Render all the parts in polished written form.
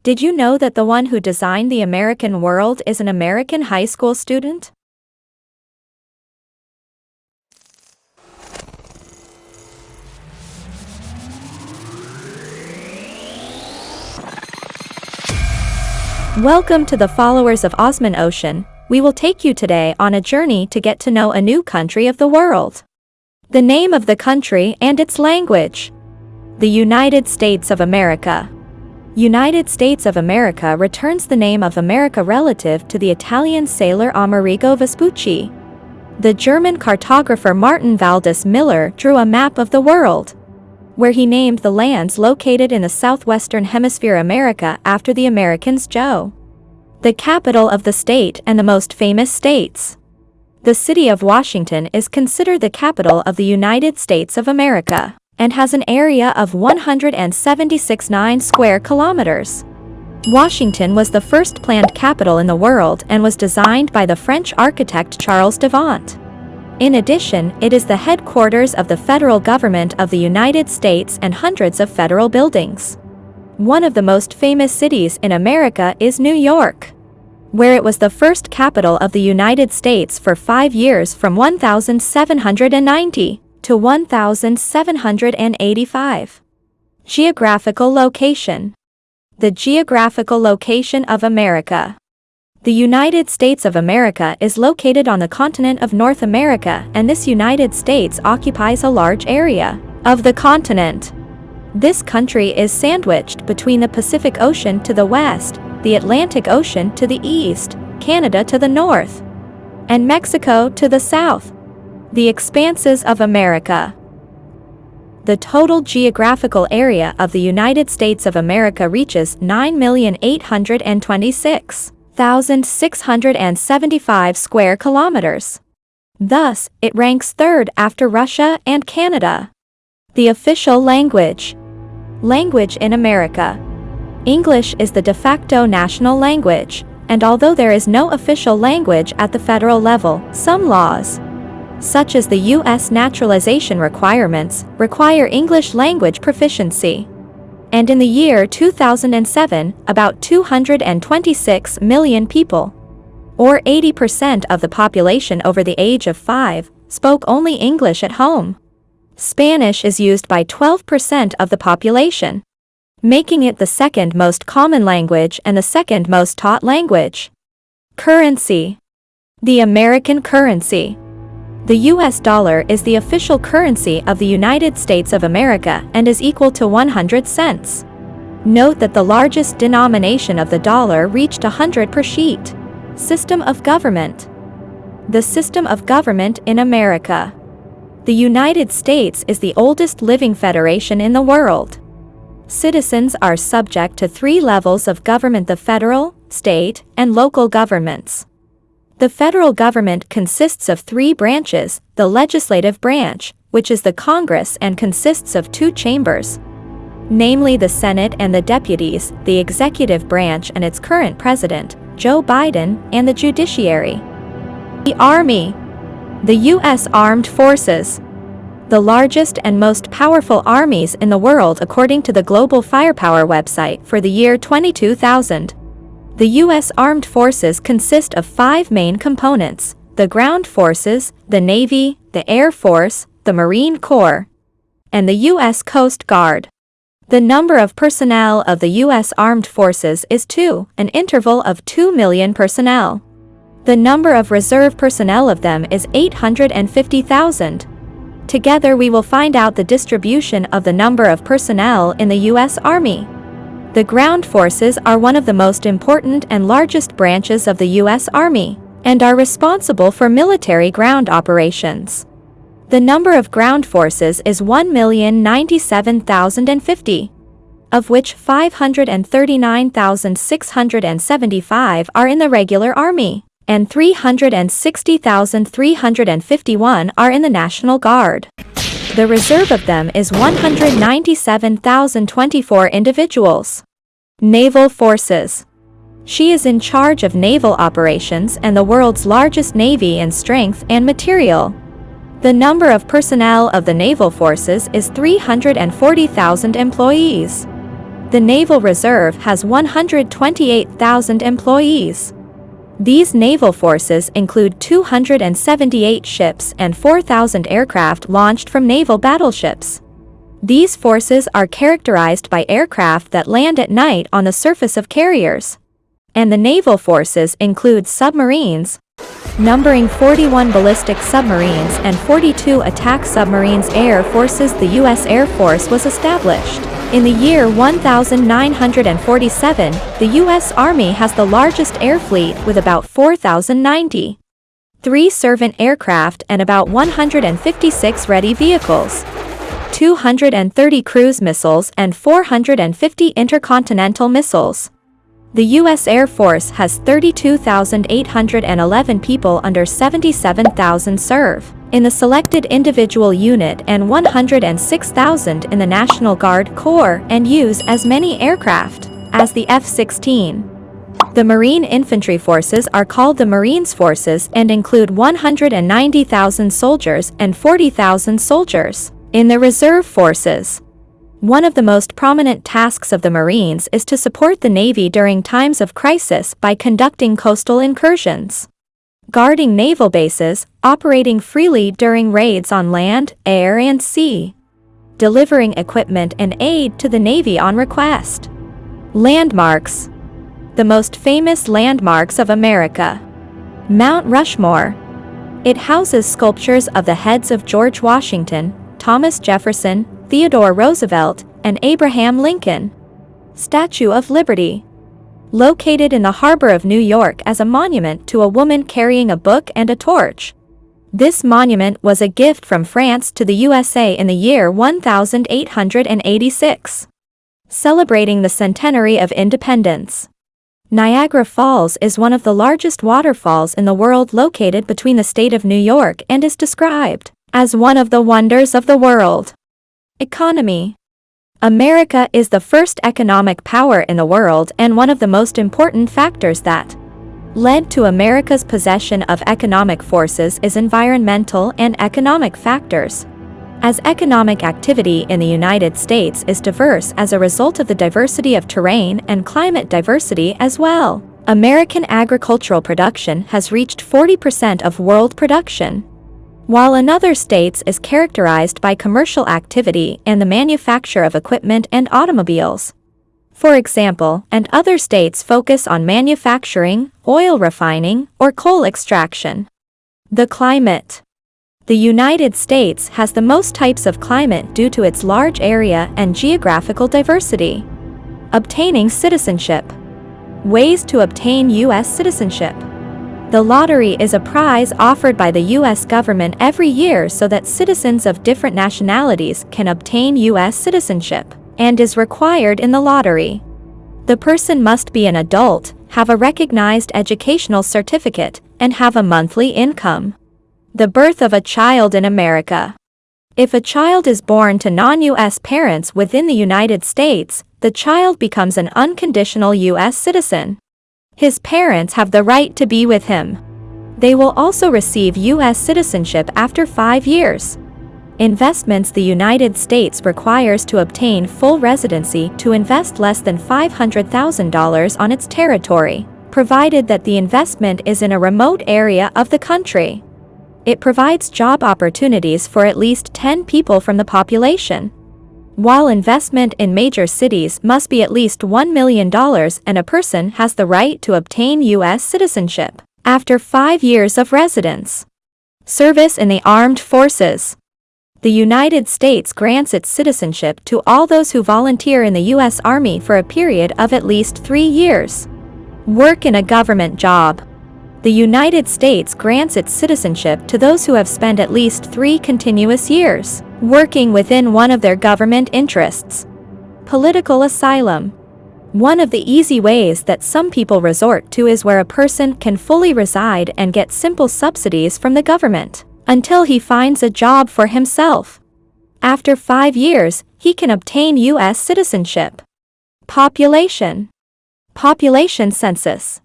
Did you know that the one who designed the American world is an American high school student? Welcome to the followers of USMAN Ocean. We will take you today on a journey to get to know a new country of the world. The name of the country and its language. The United States of America. United States of America returns the name of America relative to the Italian sailor Amerigo Vespucci. The German cartographer Martin Valdes Miller drew a map of the world, where he named the lands located in the southwestern hemisphere America after the Americans Joe. The capital of the state and the most famous states. The city of Washington is considered the capital of the United States of America and has an area of 176.9 square kilometers. Washington was the first planned capital in the world and was designed by the French architect Charles Devant. In addition, it is the headquarters of the federal government of the United States and hundreds of federal buildings. One of the most famous cities in America is New York, where it was the first capital of the United States for 5 years from 1790 to 1785. Geographical location. The geographical location of America. The United States of America is located on the continent of North America, and this United States occupies a large area of the continent. This country is sandwiched between the Pacific Ocean to the west, the Atlantic Ocean to the east, Canada to the north, and Mexico to the south. The expanses of America. The total geographical area of the United States of America reaches 9,826,675 square kilometers. Thus, it ranks third after Russia and Canada. The official language. Language in America. English is the de facto national language, and although there is no official language at the federal level, some laws, such as the U.S. naturalization requirements, require English language proficiency. And in the year 2007, about 226 million people, or 80% of the population over the age of 5, spoke only English at home. Spanish is used by 12% of the population, making it the second most common language and the second most taught language. Currency. The American currency. The US dollar is the official currency of the United States of America and is equal to 100 cents. Note that the largest denomination of the dollar reached 100 per sheet. System of government. The system of government in America. The United States is the oldest living federation in the world. Citizens are subject to 3 levels of government: the federal, state, and local governments. The federal government consists of 3 branches: the legislative branch, which is the Congress and consists of 2 chambers, namely the Senate and the deputies, the executive branch and its current president, Joe Biden, and the judiciary. The Army. The U.S. Armed Forces. The largest and most powerful armies in the world according to the Global Firepower website for the year 2000. The U.S. Armed Forces consist of 5 main components: the ground forces, the Navy, the Air Force, the Marine Corps, and the U.S. Coast Guard. The number of personnel of the U.S. Armed Forces is 2, an interval of 2 million personnel. The number of reserve personnel of them is 850,000. Together we will find out the distribution of the number of personnel in the U.S. Army. The ground forces are one of the most important and largest branches of the U.S. Army, and are responsible for military ground operations. The number of ground forces is 1,097,050, of which 539,675 are in the regular Army, and 360,351 are in the National Guard. The reserve of them is 197,024 individuals. Naval Forces. She is in charge of naval operations and the world's largest navy in strength and material. The number of personnel of the naval forces is 340,000 employees. The Naval Reserve has 128,000 employees. These naval forces include 278 ships and 4,000 aircraft launched from naval battleships. These forces are characterized by aircraft that land at night on the surface of carriers. And the naval forces include submarines, numbering 41 ballistic submarines and 42 attack submarines. Air Forces. The U.S. Air Force was established in the year 1947. The U.S. Army has the largest air fleet with about 4,090 servant aircraft and about 156 ready vehicles, 230 cruise missiles and 450 intercontinental missiles. The U.S. Air Force has 32,811 people under 77,000 serve in the selected individual unit and 106,000 in the National Guard Corps and use as many aircraft as the F-16. The Marine Infantry Forces are called the Marines Forces and include 190,000 soldiers and 40,000 soldiers in the Reserve Forces. One of the most prominent tasks of the Marines is to support the Navy during times of crisis by conducting coastal incursions, guarding naval bases, operating freely during raids on land, air, and sea, delivering equipment and aid to the Navy on request. Landmarks. The most famous landmarks of America. Mount Rushmore. It houses sculptures of the heads of George Washington, Thomas Jefferson, Theodore Roosevelt, and Abraham Lincoln. Statue of Liberty. Located in the harbor of New York as a monument to a woman carrying a book and a torch. This monument was a gift from France to the USA in the year 1886, celebrating the centenary of independence. Niagara Falls is one of the largest waterfalls in the world, located between the state of New York, and is described as one of the wonders of the world. Economy. America is the first economic power in the world, and one of the most important factors that led to America's possession of economic forces is environmental and economic factors. As economic activity in the United States is diverse as a result of the diversity of terrain and climate diversity as well, American agricultural production has reached 40% of world production, while in other states is characterized by commercial activity and the manufacture of equipment and automobiles. For example, and other states focus on manufacturing, oil refining, or coal extraction. The climate. The United States has the most types of climate due to its large area and geographical diversity. Obtaining citizenship. Ways to obtain U.S. citizenship. The lottery is a prize offered by the U.S. government every year so that citizens of different nationalities can obtain U.S. citizenship, and is required in the lottery. The person must be an adult, have a recognized educational certificate, and have a monthly income. The birth of a child in America. If a child is born to non-U.S. parents within the United States, the child becomes an unconditional U.S. citizen. His parents have the right to be with him. They will also receive U.S. citizenship after 5 years. Investments. The United States requires to obtain full residency to invest less than $500,000 on its territory, provided that the investment is in a remote area of the country. It provides job opportunities for at least 10 people from the population. While investment in major cities must be at least $1 million, and a person has the right to obtain U.S. citizenship after 5 years of residence. Service in the armed forces. The United States grants its citizenship to all those who volunteer in the U.S. Army for a period of at least 3 years. Work in a government job. The United States grants its citizenship to those who have spent at least 3 continuous years working within one of their government interests. Political asylum. One of the easy ways that some people resort to is where a person can fully reside and get simple subsidies from the government until he finds a job for himself. After 5 years, he can obtain U.S. citizenship. Population. Population census.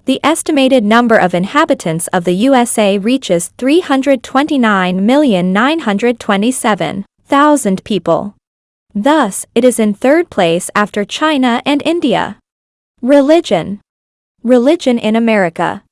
The estimated number of inhabitants of the USA reaches 329,927,000 people. Thus, it is in third place after China and India. Religion. Religion in America.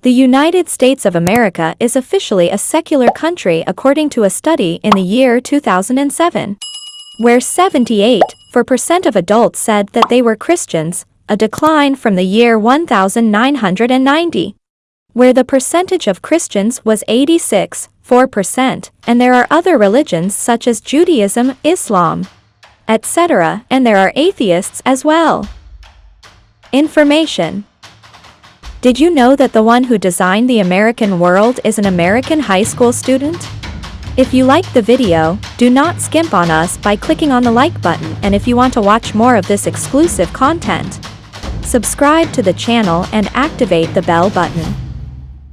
The United States of America is officially a secular country according to a study in the year 2007, where 78% of adults said that they were Christians, a decline from the year 1990, where the percentage of Christians was 86.4%, and there are other religions such as Judaism, Islam, etc., and there are atheists as well. Information. Did you know that the one who designed the American world is an American high school student? If you liked the video, do not skimp on us by clicking on the like button, and if you want to watch more of this exclusive content, subscribe to the channel and activate the bell button.